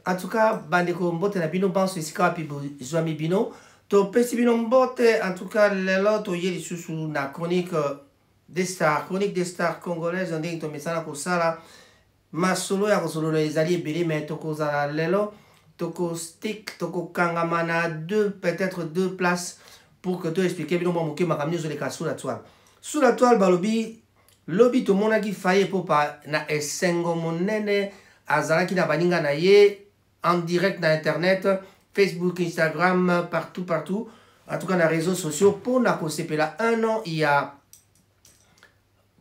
En tout cas, bandeko mbote na bino banso esika wapi zwami bino. To pesi bino mbote, en tout cas, lelo to yeli susu na chronique des stars congolaises, ndenge to mesana ko sala masolo ya kosolo ezali ebele mais toko zala lelo toko stick toko kangamana peut-être deux places pour que to expliquer bino mo moke makamni zo le sous la toile. Sous la toile balobi lobi to monaki faye popa na esengo monene azalaki na baninga na ye en direct na internet, Facebook, Instagram, partout. En tout cas, dans les réseaux sociaux, pour na kosepela 1 an, il y a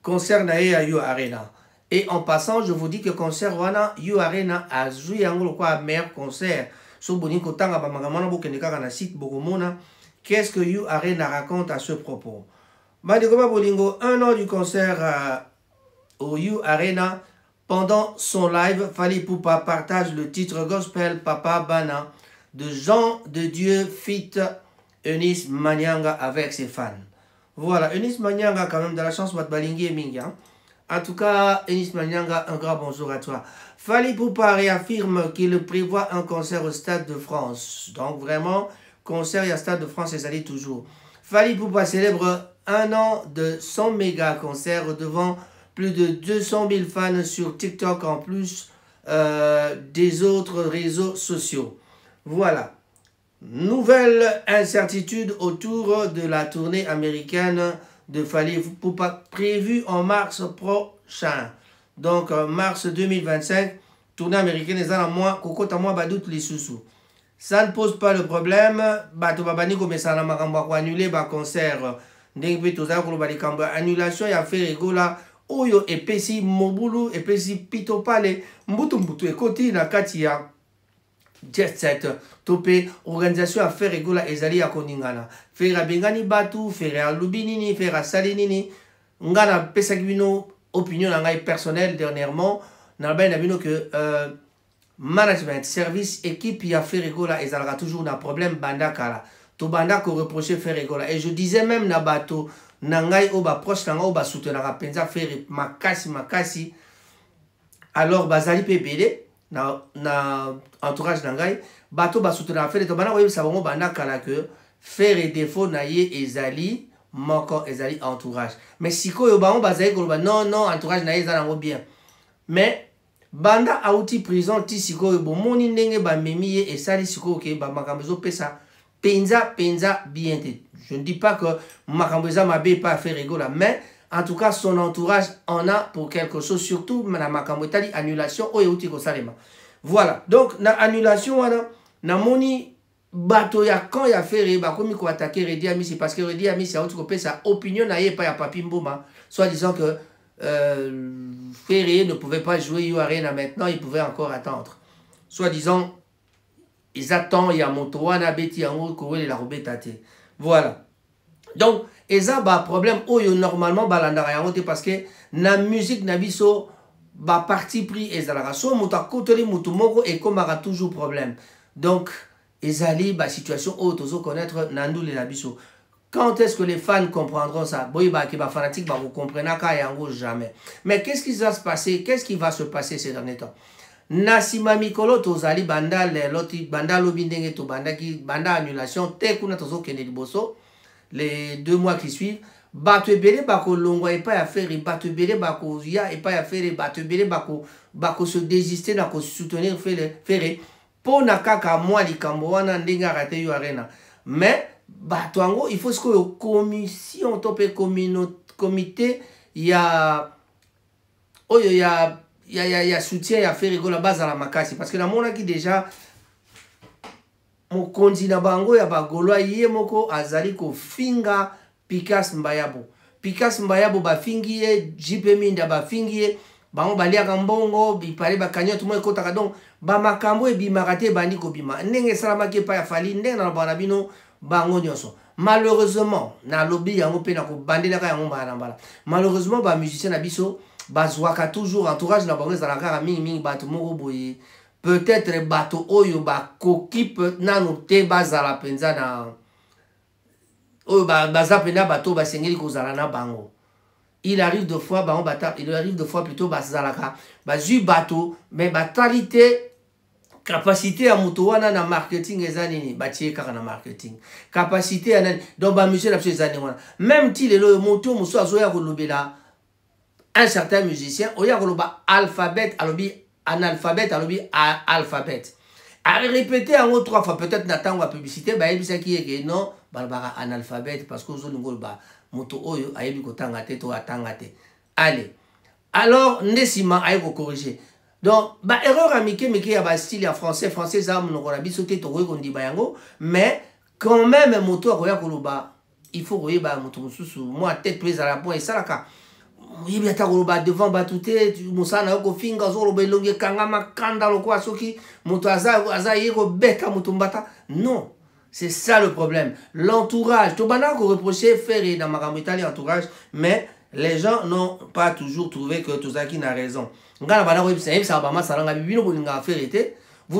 concert na à You Arena. Et en passant, je vous dis que concert wana You Arena a joué un meilleur concert. So boniko tanga ba magamana bokeneka na site Bogomona. Qu'est-ce que You Arena raconte à ce propos? Badikoba Bolingo, 1 an du concert au You Arena. Pendant son live, Fally Ipupa partage le titre gospel Papa Bana de Jean de Dieu fit Eunice Manyanga avec ses fans. Voilà, Eunice Manyanga quand même de la chance Matbalingi et Minga. En tout cas, Eunice Manyanga, un grand bonjour à toi. Fally Ipupa réaffirme qu'il prévoit un concert au Stade de France. Donc vraiment, concert et à Stade de France, ils allaient toujours. Fally Ipupa célèbre 1 an de son méga concert devant plus de 200 000 fans sur TikTok en plus des autres réseaux sociaux. Voilà. Nouvelle incertitude autour de la tournée américaine de Fally Ipupa prévue en mars prochain. Donc mars 2025, tournée américaine est à moi, kokota moi badout les sous-sous. Ça ne pose pas le problème. Bato babani comme ça na makamba ko annuler ba concert. Ndenge to za ko ba likamba annulation ya fait rigola. Oyo epesi mobulu epesi pito pale mbutu ekoti na kati ya jet set tope organisation a faire rigola ezali ya koningana fera bengani batu fera lubinini fera salinini ngana pesa bino opinion na ngai personnel dernièrement na ba na bino que management service équipe ya faire rigola ezalaka toujours na problème banda kala to banda ko reprocher faire rigola et je disais même na bato nangai oba proche nanga oba soutenaka penza faire makasi alors bazali pebele na entourage nangai bato ba soutenaka faire to bana oyo sabongo bana kala que faire défaut na ye ezali moko ezali entourage mais sikoyo ba on bazali ko non entourage na ye ezala bien mais banda auti prison ti sikoyo bomoni ndenge ba memi ye esali sikoyo ke ba makambo pesa penza bien te. Je ne dis pas que Makambeza Mabé pas fait rigoler, mais en tout cas, son entourage en a pour quelque chose, surtout na Makambeta dit annulation au Yauti Salema. Voilà, donc na annulation, na moni bato ya quand ya fait ba komi ko attaquer Redi Ami, c'est parce que Redi Ami c'est autre que sa opinion na pas ya Papi Mboma, soit disant que Ferré ne pouvait pas jouer You Arena maintenant, il pouvait encore attendre. Soit disant ils attendent, il y a Montoana, Betty, Yango, Koué, la Robetate. Voilà. Donc, eza ba problème oyo normalement balandara yango te parce que na musique na biso ba parti pris ezalaka so moto akotoli moto moko et komaka toujours problème. Donc, ezali ba situation oyo tozo connaître na ndule na biso. Quand est-ce que les fans comprendront ça? Boy ba ki ba fanatique ba comprendre ka yango jamais. Mais qu'est-ce qui va se passer? Qu'est-ce qui va se passer ces derniers temps? Nasima mikolo tozali banda loti banda lobindenge to banda ki banda annulation te kuna tozo kende liboso les 2 mois qui suivent bato ebele bako longwa epa ya faire bato ebele bako ya epa ya faire bato ebele bako se désister na ko soutenir faire po na kaka moi likambo wana ndenge raté You Arena mais bato ango il faut ce que commission tope comité ya oyo ya soutien ya faire rigola base à la makasi parce que la mona qui déjà mokonzi na bango ya bagolo ye moko azali ko finga Pikas Mbayabo ba fingi ye JP Minda ba fingi ye bango baliaka mbongo bipale bakanyo tout mo ekotaka donc ba makambo e bimarate bandi ko bima ndenge salamaki pa ya Fally ndenge na bana bino bango nyonso malheureusement na lobby yango pe na ko bandela ka yango mbala malheureusement ba musicien na biso bazwaka toujours entourage na bango za la mingi bato moko boye peut-être bato oyo ba kokipe nano te bazala penza na oyo baza pena bato basengeli kozala na bango. Il arrive de fois plutôt bazalaka bazui bato mais batalité capacité à mutuana na marketing ezanini batie kaka na marketing capacité à donc ba monsieur la ezani wana même ti lelo moto muso azoya kolobela un certain musicien oya koloba alphabet alobi analphabète alobi alphabet a répéter en haut 3 fois peut-être n'attend la publicité ba yebisa ki eke non balbara analphabète parce que ozolingo ba moto oyo ayebi kotanga te to atanga te allez alors ndesima aye ko corriger. Donc, erreur amike mais qui a ba style ya français ça mon ko biso te to ko ndiba yango mais quand même moto akoya koloba il faut royeba moto mususu moi tête prise à la point et ça la ka yebi ata koloba devant batute musana ko finga zo loba longe kanga makanda lokwa soki moto aza yeko beta moto mbata non. C'est ça le problème. L'entourage. Tout bana ko reprocher faire dans makambo italien entourage mais les gens n'ont pas toujours trouvé que Tozaki n'a raison. Vous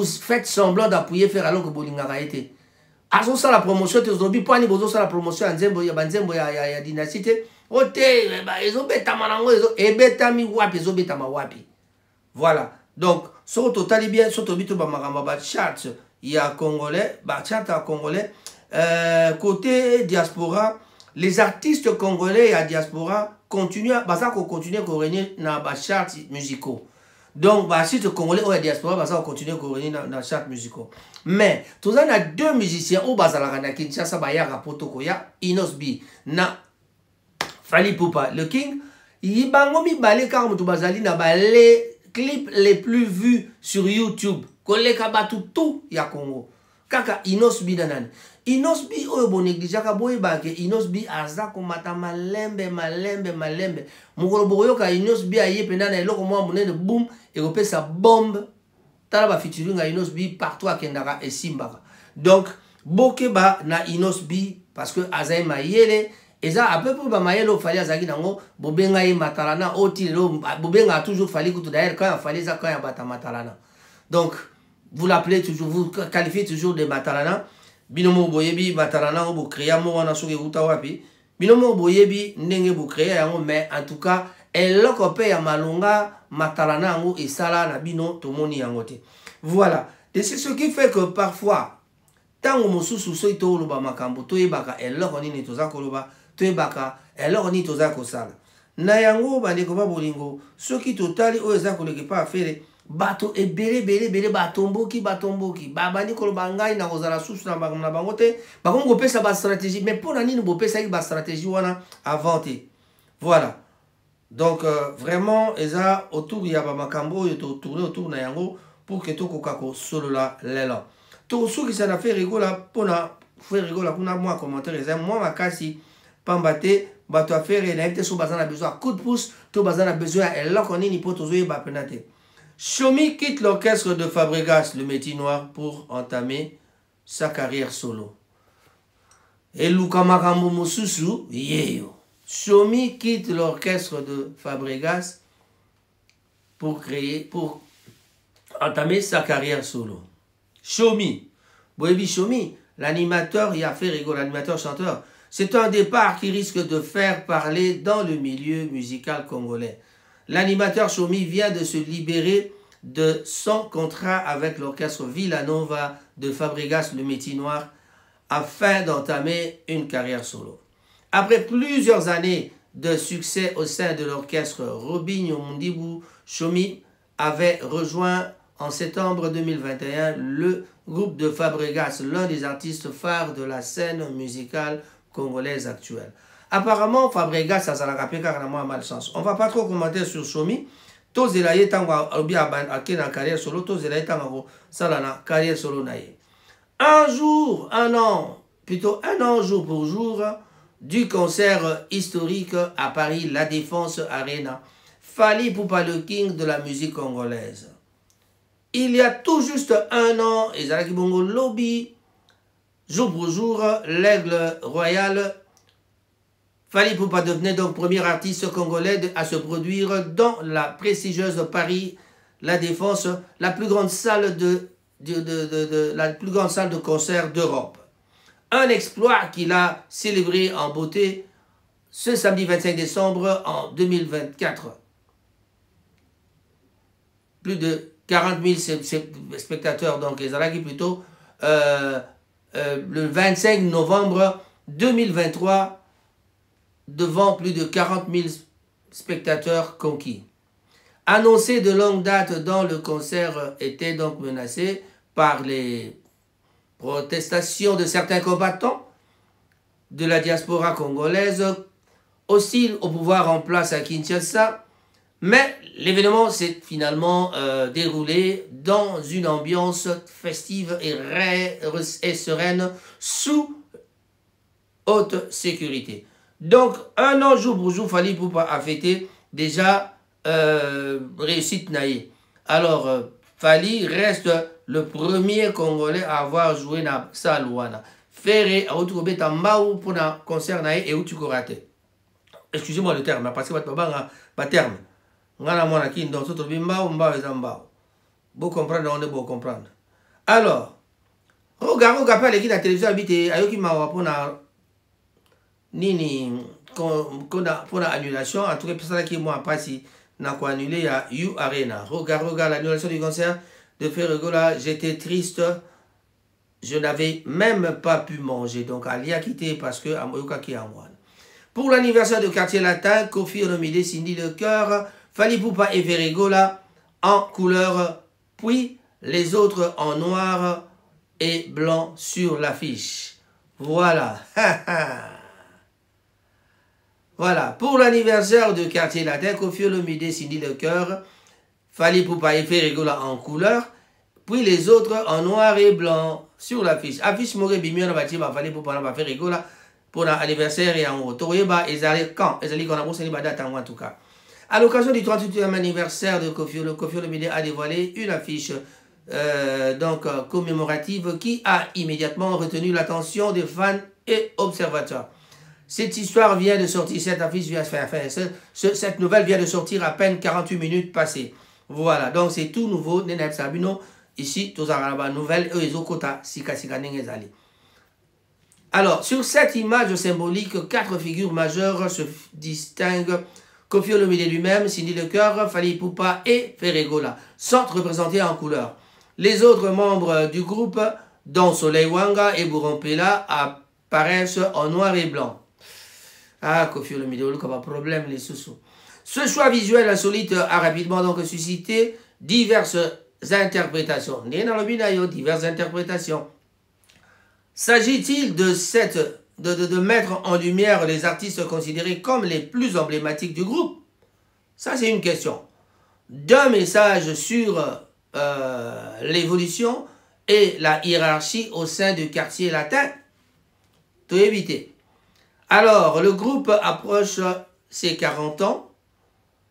faites semblant d'appuyer faire alors que Bolinga a été. Azo ça la promotion, Tozobi, pas ni bozo ça la promotion, Nzembo, Yabanzembo, ya dynastie. Ote, ils ont bêta manango, ils ont bêta mi wapi, ils ont bêta ma wapi. Voilà. Donc, sur le total, bien, sur le bito, ba chat, il y a Congolais, ba chat à Congolais, côté diaspora, les artistes congolais à diaspora continuent à continuer à régner dans les charts musicaux. Donc, les artistes congolais à diaspora vont continuer à régner dans les charts musicaux. Mais, tout ça, il y a deux musiciens au Bazalaka na Kinshasa, Bayara Potokoya, Inosbi, na Fali Poupa, le King. Il bangomi balé car mutu bazali na les clips les plus vus sur YouTube. Koleka batu tout ya Congo. Kaka Inosbi nanani. Inosbi oyo bo neglijaka boye bake Inosbi aza komata malembe mukolo boyo ka Inosbi aye penda na eloko mwa munene boom ekopesa bombe tala ba featuring a Inosbi partout akendaka esimbaka. Donc bokeba na Inosbi parce que azaye mayele eza à peu près ba mayele fali azaki nango bobenga ye matalana otilo bobenga a toujours fali kutu d'ailleurs quand fali za quand bata matalana. Donc vous l'appelez toujours, vous qualifiez toujours de matalana. Binomo boyebi matalana obo créa mo wana soke uta wapi. Binomo boyebi ndenge bo créa yango mais en tout cas eloko pe ya malonga matalana yango esala na bino tomoni yango te. Voilà. Et c'est ce qui fait que parfois tango mosusu so ito loba makambo to yebaka eloko nini toza koloba to yebaka eloko nini toza kosala. Na yango bandeko ba bolingo soki totali oyo eza koleke pa affaire bato ebele batomboki babandi koloba ngai na kozala susu na bango te bakongo pesa ba stratégie mais pour nani bo pesa ba stratégie wana avant te. Voilà. Donc vraiment eza autour ya ba makambo yo to tourner autour na yango pour que to kokako solo la lela. To soki ça na fait rigola pona faire rigola kuna moi commentaire eza moi makasi pambate bato affaire na été so bazana besoin coup de pouce to bazana besoin eloko nini po tozoye ba penate. Chomi quitte l'orchestre de Fabregas, le Métis Noir, pour entamer sa carrière solo. Et Luka Makambo Mosusu, yeyo. Chomi quitte l'orchestre de Fabregas pour entamer sa carrière solo. Chomi, Boebi Chomi, l'animateur, il a fait rigoler, l'animateur chanteur. C'est un départ qui risque de faire parler dans le milieu musical congolais. L'animateur Chomi vient de se libérer de son contrat avec l'orchestre Villanova de Fabregas, le Métis Noir, afin d'entamer une carrière solo. Après plusieurs années de succès au sein de l'orchestre Robinho Mundibu, Chomi avait rejoint en septembre 2021 le groupe de Fabregas, l'un des artistes phares de la scène musicale congolaise actuelle. Apparemment, Fabregas a la malchance. On ne va pas trop commenter sur Chomi. Tous les laïcs ont carrière solo, tous les laïcs ont carrière solo. Un jour, un an, plutôt un an jour pour jour, du concert historique à Paris, La Défense Arena, Fali Poupa le King de la musique congolaise. Il y a tout juste un an, Ezalaki Bongo Lobby, jour pour jour, l'Aigle Royal, Fali Poupa devenait donc premier artiste congolais à se produire dans la prestigieuse Paris La Défense, la plus grande salle de concert d'Europe. Un exploit qu'il a célébré en beauté ce samedi 25 décembre en 2024. Plus de 40 000 spectateurs, donc les Alaki plutôt, le 25 novembre 2023, devant plus de 40 000 spectateurs conquis. Annoncé de longue date, dont le concert était donc menacé par les protestations de certains combattants de la diaspora congolaise, hostiles au pouvoir en place à Kinshasa, mais l'événement s'est finalement déroulé dans une ambiance festive et sereine sous haute sécurité. Donc, un an jour pour jour, Fally Ipupa a fêté déjà réussite naïe. Alors, Fally reste le premier Congolais à avoir joué dans Salouana. Ferré a retrouvé Tambao pour un concert naïe et où tu raté. Excusez-moi le terme, parce que pas terme. Vous comprenez, on est beau comprendre. Alors, regarde pas l'équipe de la télévision habité, ayoki mawa pour na nini pour la annulation, en tout cas, personne qui moi pas si n'a quoi annulé à U Arena. Regarde l'annulation du concert de Ferregola, j'étais triste. Je n'avais même pas pu manger, donc Ali a quitté parce que Amoyoka qui est en moi. Pour l'anniversaire de Quartier Latin, Kofi Olomide, Cindy Le Cœur, Fally Ipupa et Ferregola en couleur, puis les autres en noir et blanc sur l'affiche. Voilà. Voilà. Pour l'anniversaire de Quartier Latin, Kofi Olomide, Cindy Le Cœur, Fally Ipupa et Ferregola en couleur, puis les autres en noir et blanc sur l'affiche. Affiche Moré Bimion va dire Fally Ipupa va faire Ferregola pour l'anniversaire et en haut. Toyeba ezali quand ezali qu'on a bossé les date en tout cas. À l'occasion du 38e anniversaire de Kofi Olomide a dévoilé une affiche commémorative qui a immédiatement retenu l'attention des fans et observateurs. Cette histoire vient de sortir, cette affiche vient de faire, cette nouvelle vient de sortir à peine 48 minutes passées. Voilà, donc c'est tout nouveau. Nenep Sabino, ici, tous les nouvelles, eux, ils ont quota, sika nengezali. Alors, sur cette image symbolique, 4 figures majeures se distinguent. Kofi Olomide lui-même, Cindy Le Cœur, Fally Ipupa et Ferregola sont représentés en couleur. Les autres membres du groupe, dont Soleil Wanga et Bourampela, apparaissent en noir et blanc. Ah, Kofi Olomide, il n'y a pas de problème, les sous-sous. Ce choix visuel insolite a rapidement donc suscité diverses interprétations. Diverses interprétations. S'agit-il de mettre en lumière les artistes considérés comme les plus emblématiques du groupe? Ça, c'est une question. D'un message sur l'évolution et la hiérarchie au sein du Quartier Latin. Tout éviter. Alors, le groupe approche ses 40 ans.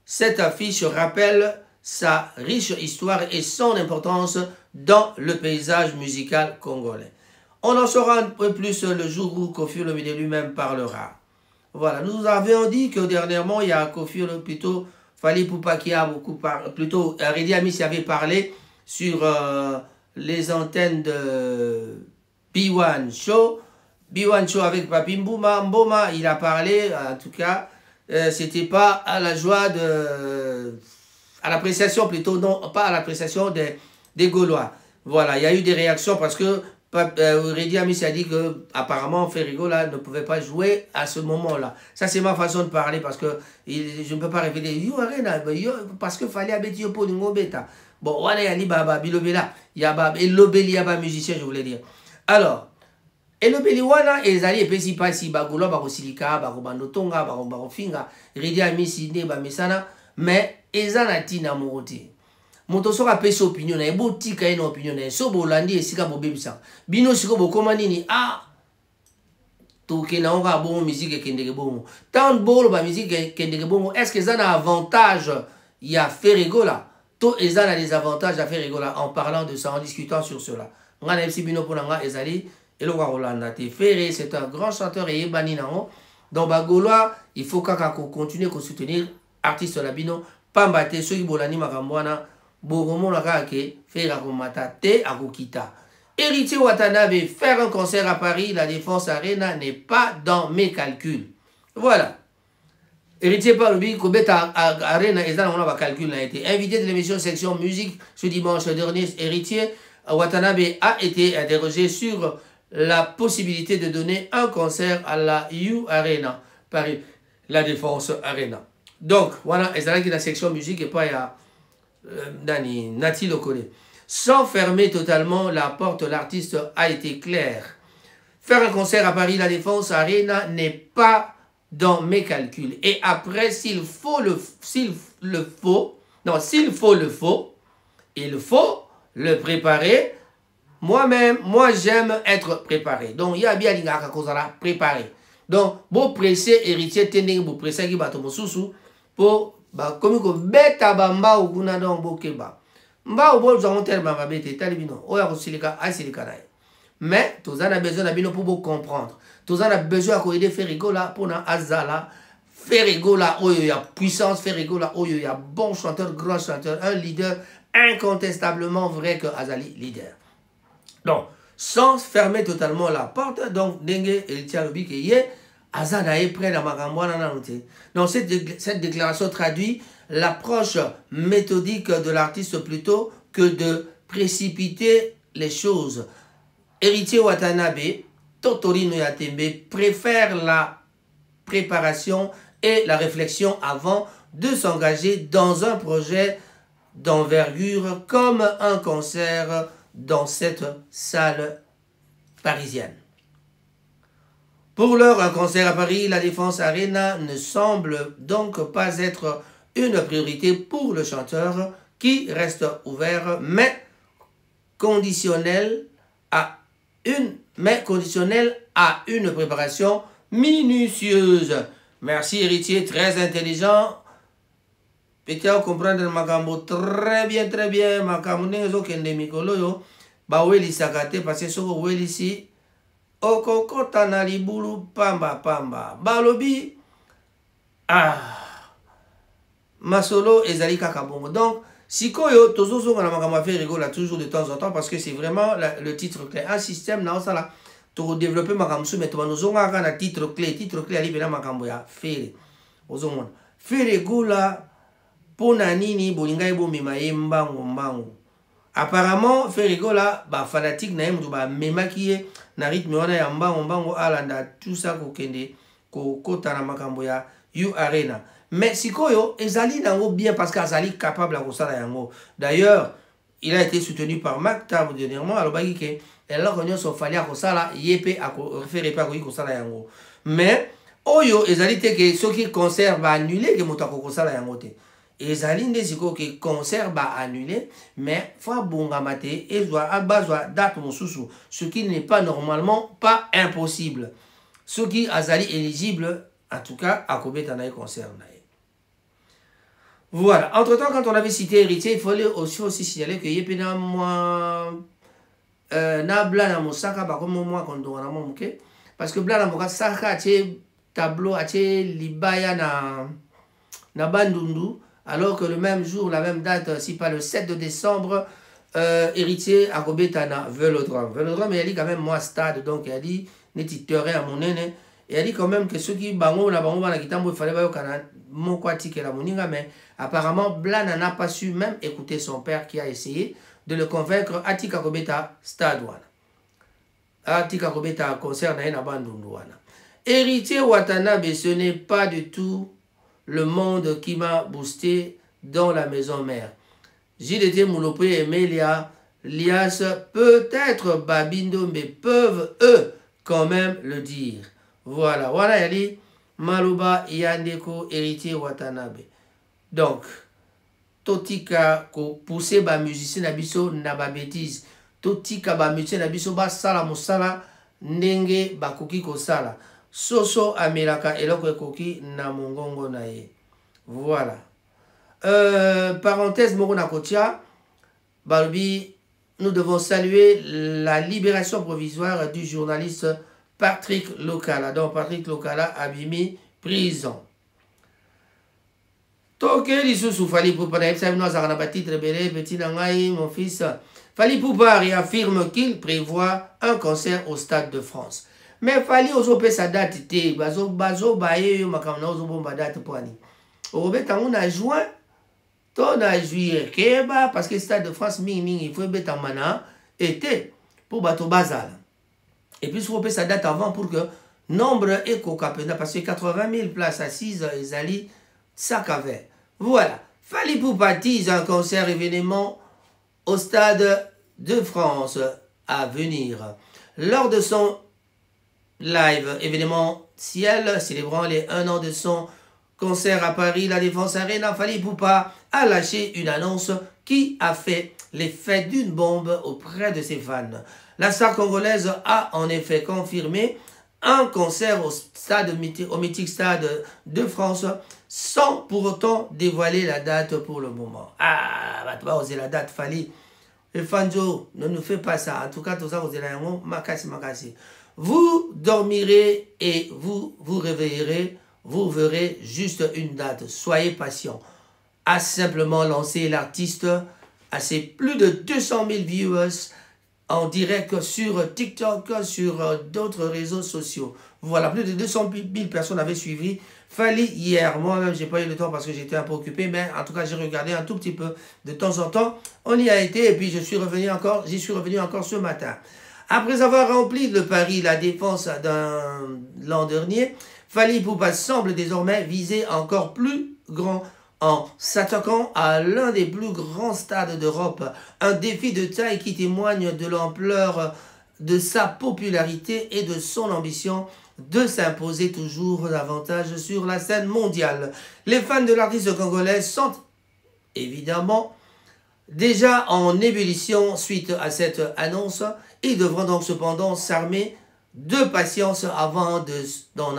Cette affiche rappelle sa riche histoire et son importance dans le paysage musical congolais. On en saura un peu plus le jour où Kofi Olomide lui-même parlera. Voilà, nous avions dit que dernièrement, il y a Kofi Olomide, plutôt Fally Ipupa qui a beaucoup parlé, plutôt Redi Amis avait parlé sur les antennes de B1 Show. B1 Show avec Papi Mboma, il a parlé, en tout cas, c'était pas à la joie à l'appréciation plutôt, non, pas à l'appréciation des Gaulois. Voilà, il y a eu des réactions parce que Redi Amis a dit que apparemment Ferregola ne pouvait pas jouer à ce moment-là. Ça c'est ma façon de parler parce que je ne peux pas révéler parce que fallait habiter pour une bêta. Bon, voilà, il y a bilobela, il y a musicien, je voulais dire. Alors, et le Beliwana et Zali et Pesi Pasi Bagula Barosilika, Barobandotonga, Barofinga, Redi Amis ne Bamisana, mais Ezanatina Morote. Moto soka pesa opinion na ebo tika ina opinion na so bolandi esika bobebisa bino siko bokoma nini to ke na onga bon musique kendeke bon tant bolo ba musique kendeke bon est-ce que ça a avantage il y a Ferregola to ezana des avantages à Ferregola en parlant de ça en discutant sur cela ngana MC bino ponanga ezali eloko Rolanda te Ferré c'est un grand chanteur et ebani nango donc bagoloa il faut continuer à soutenir artiste la bino pambate soki bolani makambwana Boromona Kake, faire Akomata Te Akokita. Héritier Watanabe, faire un concert à Paris, la Défense Arena n'est pas dans mes calculs. Voilà. Héritier Palobi, Kobeta Arena, et on a calcul a été invité de l'émission section musique ce dimanche dernier. Héritier Watanabe a été interrogé sur la possibilité de donner un concert à la U Arena, Paris, la Défense Arena. Donc, voilà, et c'est la section musique et pas il y a Nati le connaît. Sans fermer totalement la porte, l'artiste a été clair. Faire un concert à Paris, la Défense Arena n'est pas dans mes calculs. Et après, s'il faut, il faut le préparer. Moi-même, moi j'aime être préparé. Donc, il y a bien des gens qui préparé. Donc, vous pressez héritier, vous pressez qui bateau sous pour comme que beta bamba ou kuna donc bokeba. Mba ou bol zon tel bamba bete talibino. Oya ko silika a silika na. Mais tous en a besoin d'abino pour comprendre. Tous en a besoin de aider faire rigola pour na azala. Faire rigola oh il y a puissance, faire rigola oh il y a bon chanteur, grand chanteur, un leader incontestablement vrai que Azali leader. Donc, sans fermer totalement la porte, donc Dengue et Tialobi qui y est, Azana est prêt à Magamboana Nanoté. Donc, cette déclaration traduit l'approche méthodique de l'artiste plutôt que de précipiter les choses. Héritier Watanabe, Totorino Yatembe préfère la préparation et la réflexion avant de s'engager dans un projet d'envergure comme un concert dans cette salle parisienne. Pour l'heure, un concert à Paris, la Défense Arena ne semble donc pas être une priorité pour le chanteur qui reste ouvert, mais conditionnel à une préparation minutieuse. Merci héritier, très intelligent. Peut-être comprendre Makambo très bien, Makambo n'est kende mikolo yo. Ba weli sakate parce que soko weli si. Okoko tanali bulu pamba. Balobi. Masolo ezali kakabongo. Donc, si koyo tozozo na Makambo fait rigola toujours de temps en temps parce que c'est vraiment le titre clé. Un système na osala to développer Makambo mais to banozonga na titre clé ali bena Makambo ya fere. Ozomona. Fere rigola pona nini bolingai bomema ye mbango. Apparemment Ferrigola ba fanatique na yemdu ba memaki ye na rythme wana ya mbango alanda tout ça kokende kota na makambo ya U Arena. Mais sikoyo ezali nango bien parce qu'azali capable à kosala yango. D'ailleurs, il a été soutenu par Mac Tab dernièrement alors baki ke ela konyo so fali a kosala yepe a faire pas ko kosala yango. Mais oyo ezali te ke soki concert ba annuler ke moto akosala yango te. Et Zaline Ziko qui concert va annuler, mais faut bongamate et doit date mon sous ce qui n'est pas normalement pas impossible. Ce qui azali éligible, en tout cas, à Kobetanaï concert. Voilà. Entre temps, quand on avait cité héritier, il fallait aussi signaler que yepena moi na blana mosaka ba comme moi quand on a mon parce que blana moka saka che tableau a che libaya na bandundu. Alors que le même jour, la même date, si pas le 7 de décembre, héritier à Kobetana, Vélodrome. Vélodrome, il a dit quand même moi stade, donc il a dit, n'étiterait à mon aîné. Il a dit quand même que ceux qui bango la il fallait voir mon quatique et la moninga, mais apparemment, Blana n'a pas su même écouter son père qui a essayé de le convaincre à Tika Kobeta stade. À Tika Kobeta concert na bandunduana. Héritier Watanabe, ce n'est pas du tout le monde qui m'a boosté dans la maison mère. JDT Moulopé et Melia, Lias, peut-être Babindo, mais peuvent eux quand même le dire. Voilà, voilà, Yali, Maluba, Yandeko, héritier Watanabe. Donc, Totika, ko poussé ba musicien nabiso na ba bêtise. Totika ba musicien nabiso ba sala mosala, ndenge ba koki ko sala. Soso amelaka eloko ekoki na mongongo na ye. Voilà. Parenthèse Morona Kotia, Balbi, nous devons saluer la libération provisoire du journaliste Patrick Lokala. Donc Patrick Lokala a mis prison. Toke lisusu Fali Poupa na Epsavino Zarana titre belé petit nangai mon fils. Fali Poupa réaffirme qu'il prévoit un concert au Stade de France. Mais fallait ozope sa date te bazo baye makamna ozobomba date poani. Obeta on a juin ton a juillet keba parce que Stade de France ming il faut beta mana été pour bato bazal. Et puis on peut sa date avant pour que nombre éco capena parce que 80 000 places assises ezali sac à verre. Voilà. Fali Poupa tease un concert événement au Stade de France à venir. Lors de son live événementiel célébrant les 1 an de son concert à Paris, la Défense Arena, Fali Poupa a lâché une annonce qui a fait l'effet d'une bombe auprès de ses fans. La star congolaise a en effet confirmé un concert au mythique Stade de France sans pour autant dévoiler la date pour le moment. Ah, bah tu vas oser la date, Fali. Et Fanjo, ne nous fais pas ça. En tout cas, tout ça, vous allez makasi. Vous dormirez et vous vous réveillerez. Vous verrez juste une date. Soyez patient. A simplement lancé l'artiste à ses plus de 200 000 viewers en direct sur TikTok, sur d'autres réseaux sociaux. Voilà, plus de 200 000 personnes avaient suivi Fali hier. Moi-même, j'ai pas eu le temps parce que j'étais un peu occupé, mais en tout cas, j'ai regardé un tout petit peu de temps en temps. On y a été et puis j'y suis revenu encore ce matin. Après avoir rempli le pari, la défense l'an dernier, Fali Poupa semble désormais viser encore plus grand en s'attaquant à l'un des plus grands stades d'Europe. Un défi de taille qui témoigne de l'ampleur de sa popularité et de son ambition de s'imposer toujours davantage sur la scène mondiale. Les fans de l'artiste congolais sont évidemment déjà en ébullition suite à cette annonce. Ils devront donc cependant s'armer de patience avant d'en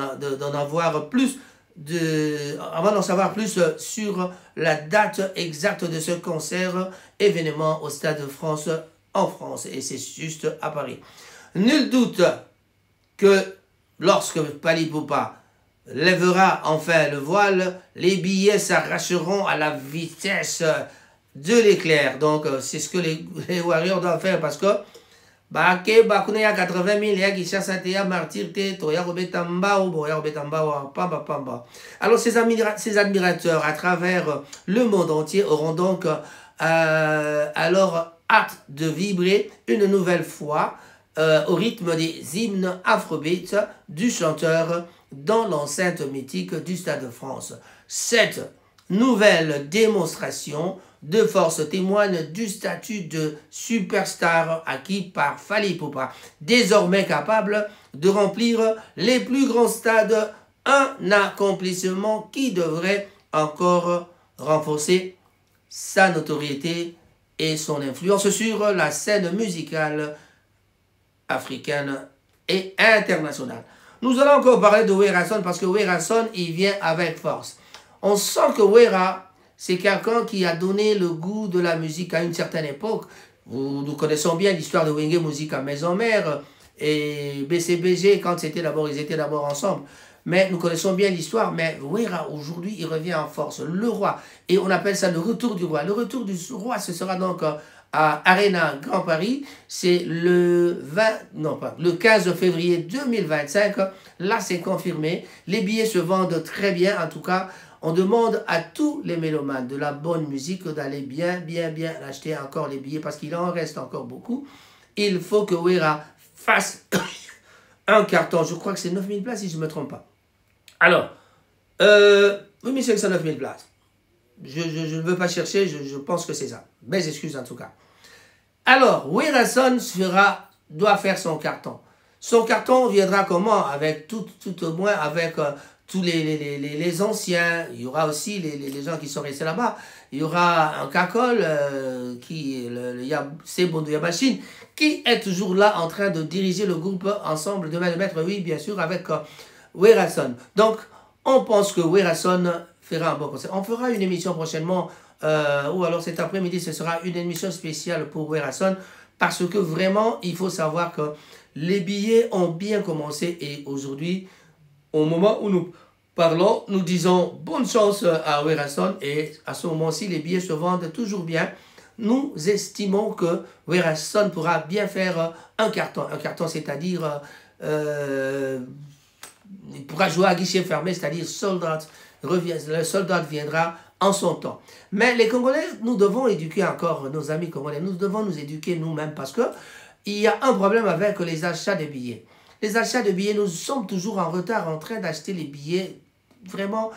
savoir plus sur la date exacte de ce concert événement au Stade de France en France, et c'est juste à Paris. Nul doute que lorsque Fali Poupa lèvera enfin le voile, les billets s'arracheront à la vitesse de l'éclair. Donc c'est ce que les Warriors doivent faire, parce que Bake Bakuneya 80 000 ya Kishasa Teya Martyr Te Toya Robetamba ou Boya Robetamba Pamba Pamba. Alors ces admirateurs à travers le monde entier auront donc alors hâte de vibrer une nouvelle fois au rythme des hymnes afrobeat du chanteur dans l'enceinte mythique du Stade de France. Cette nouvelle démonstration de force témoigne du statut de superstar acquis par Fali Poupa, désormais capable de remplir les plus grands stades, un accomplissement qui devrait encore renforcer sa notoriété et son influence sur la scène musicale africaine et internationale. Nous allons encore parler de Werason parce que Werason, il vient avec force. On sent que Wera, c'est quelqu'un qui a donné le goût de la musique à une certaine époque. Nous connaissons bien l'histoire de Wenge Musique à Maison Mère et BCBG quand ils étaient d'abord ensemble. Mais nous connaissons bien l'histoire. Mais Wera, aujourd'hui, il revient en force. Le roi. Et on appelle ça le retour du roi. Le retour du roi, ce sera donc à Arena Grand Paris. C'est le 15 février 2025. Là, c'est confirmé. Les billets se vendent très bien. En tout cas, on demande à tous les mélomanes de la bonne musique d'aller bien acheter encore les billets parce qu'il en reste encore beaucoup. Il faut que Wera fasse un carton. Je crois que c'est 9000 places si je ne me trompe pas. Alors, oui, mais c'est 9000 places. Je ne veux pas chercher, je pense que c'est ça. Mes excuses en tout cas. Alors, Werason doit faire son carton. Son carton viendra comment? Avec tout au moins avec tous les anciens. Il y aura aussi les gens qui sont restés là-bas. Il y aura un Kakol, Sebondou Yamashine, qui est toujours là en train de diriger le groupe ensemble de main de maître, oui, bien sûr, avec Werason. Donc, on pense que Werason fera un bon concert. On fera une émission prochainement, ou alors cet après-midi, ce sera une émission spéciale pour Werason, parce que vraiment, il faut savoir que les billets ont bien commencé et aujourd'hui, au moment où nous parlons, nous disons bonne chance à Werason et à ce moment-ci, les billets se vendent toujours bien. Nous estimons que Werason pourra bien faire un carton. Un carton, c'est-à-dire il pourra jouer à guichet fermé, c'est-à-dire le soldat viendra en son temps. Mais les Congolais, nous devons éduquer encore nos amis Congolais, nous devons nous éduquer nous-mêmes parce que il y a un problème avec les achats de billets. Les achats de billets, nous sommes toujours en retard en train d'acheter les billets vraiment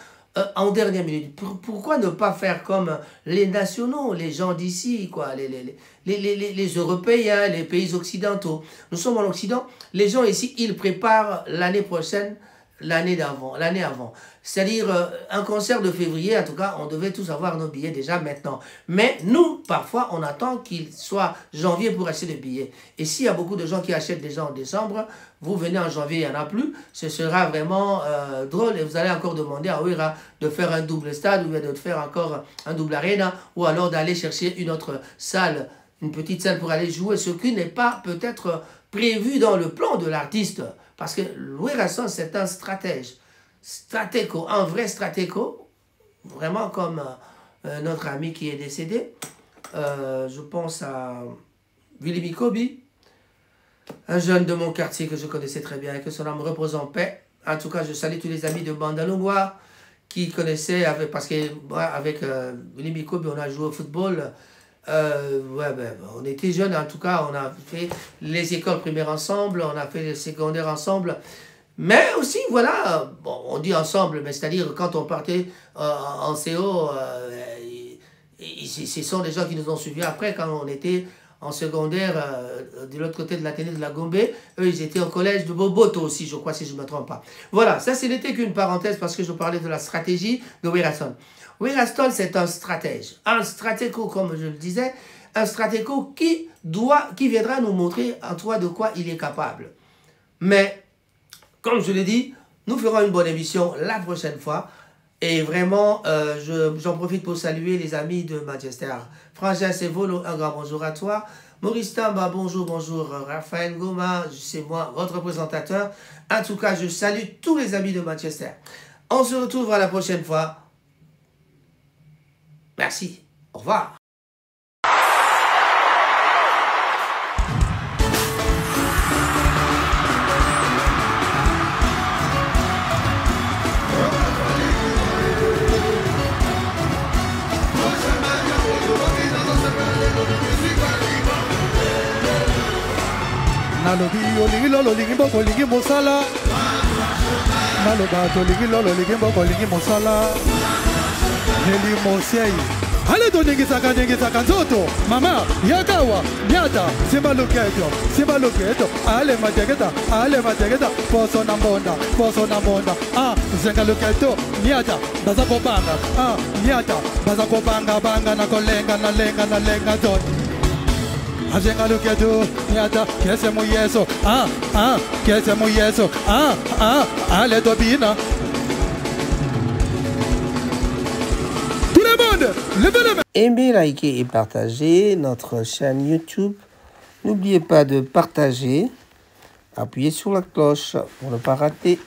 en dernière minute. Pourquoi ne pas faire comme les nationaux, les gens d'ici, quoi, les Européens, les pays occidentaux. Nous sommes en Occident, les gens ici, ils préparent l'année prochaine, l'année avant. C'est-à-dire un concert de février, en tout cas, on devait tous avoir nos billets déjà maintenant. Mais nous, parfois, on attend qu'il soit janvier pour acheter des billets. Et s'il y a beaucoup de gens qui achètent déjà en décembre, vous venez en janvier, il n'y en a plus, ce sera vraiment drôle. Et vous allez encore demander à Ouira de faire un double stade ou de faire encore un double arena ou alors d'aller chercher une autre salle, une petite salle pour aller jouer, ce qui n'est pas peut-être prévu dans le plan de l'artiste. Parce que Louis Rasson, c'est un stratège. Stratégo, un vrai stratégo, vraiment comme notre ami qui est décédé. Je pense à Willy Mikobi, un jeune de mon quartier que je connaissais très bien et que son âme repose en paix. En tout cas, je salue tous les amis de Bandalungwa qui connaissaient, parce qu'avec Willy Mikobi, on a joué au football. On était jeunes, en tout cas, on a fait les écoles primaires ensemble, on a fait les secondaires ensemble. Mais aussi, voilà, bon, on dit ensemble, mais c'est-à-dire quand on partait en CO, ce sont des gens qui nous ont suivis après, quand on était en secondaire de l'autre côté de l'Athénée de la Gombe. Eux, ils étaient au collège de Boboto aussi, je crois, si je ne me trompe pas. Voilà, ça, ce n'était qu'une parenthèse parce que je parlais de la stratégie de Wiraston. Wiraston, c'est un stratège, un stratégo, comme je le disais, un stratégo qui viendra nous montrer en toi de quoi il est capable. Mais, comme je l'ai dit, nous ferons une bonne émission la prochaine fois. Et vraiment, j'en profite pour saluer les amis de Manchester. Frangin Sevolo, un grand bonjour à toi. Maurice Tamba, bonjour, bonjour. Raphaël Goma, c'est moi, votre présentateur. En tout cas, je salue tous les amis de Manchester. On se retrouve à la prochaine fois. Merci. Au revoir. Nalobi olingi lolo lingi boko lingi mosala Naloba to lingi lolo lingi boko lingi mosala Neli mosiei Ale to ningi saka nzoto Mama yakawa nyata Simba luketo Ale mategeta Poso na mbonda Zenga luketo nyata Baza kopanga nyata Baza kopanga banga na kolenga na lenga zoto Ajenga luketo nyata Kese mu yeso Kese mu yeso Ale dobina Tout le monde levez les mains. Aimez, likez et partagez notre chaîne YouTube. N'oubliez pas de partager. Appuyez sur la cloche pour ne pas rater